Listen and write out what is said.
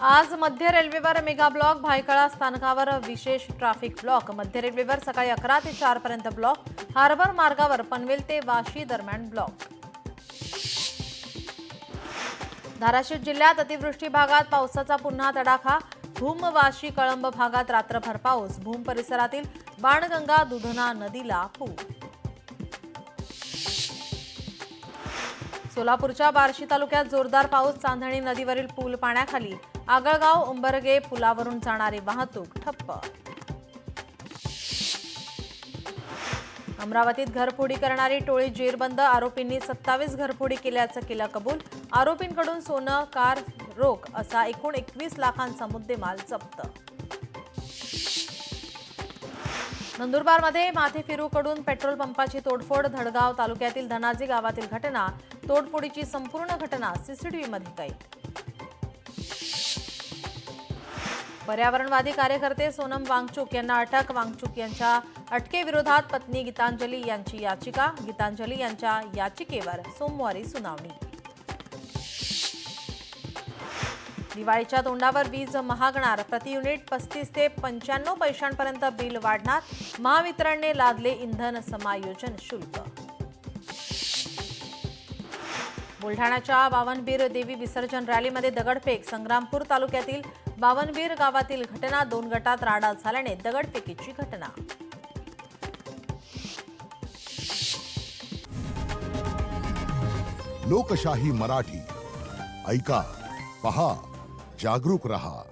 आज मध्य रेल्वेवर mega block, Byculla स्थानकावर विशेष ट्रॅफिक ब्लॉक. मध्य रेल्वेवर सकाळी 11 ते 4 पर्यंत ब्लॉक. हार्बर मार्गावर पनवेल ते वाशी दरम्यान ब्लॉक. धाराशिव जिल्ह्यात अतिवृष्टी भागात पावसाचा पुन्हा तडाखा. भूम, वाशी, कळंब भागात रात्रभर पाऊस. भूम परिसरातील बाणगंगा, दुधना नदीला पूर. सोलापूरच्या बार्शी तालुक्यात जोरदार पाऊस. चांदणी नदीवरील पूल पाण्याखाली. आगळगाव उंबरगे पुलावरून जाणारी वाहतूक ठप्प. अमरावतीत घरफोडी करणारी टोळी जेरबंद. आरोपींनी 27 घरफोडी केल्याचं केलं कबूल. आरोपींकडून सोनं, कार, रोख असा एकूण 21 लाखांचा मुद्देमाल जप्त. नंदुरबारमध्ये माथेफिरूकडून पेट्रोल पंपाची तोडफोड. धडगाव तालुक्यातील धनाजी गावातील घटना. तोडफोडीची संपूर्ण घटना सीसीटीव्हीमध्ये कैद. पर्यावरणवादी कार्यकर्ते सोनम वांगचुक यांना अटक. वांगचुक यांच्या अटकेविरोधात पत्नी गीतांजली यांची याचिका. गीतांजली यांच्या याचिकेवर सोमवारी सुनावणी. दिवाळीच्या तोंडावर वीज महागणार. प्रति युनिट 35 ते 95 पैशांपर्यंत बिल वाढणार. महावितरणने लादले इंधन समायोजन शुल्क. बुलढाण्याच्या बावनबीर देवी विसर्जन रॅलीमध्ये दगडफेक. संग्रामपूर तालुक्यातील बावनबीर गावातील घटना. 2 गटात राडा झाल्याने दगडफेकीची घटना. लोकशाही मराठी ऐका, पहा, जागरूक रहा.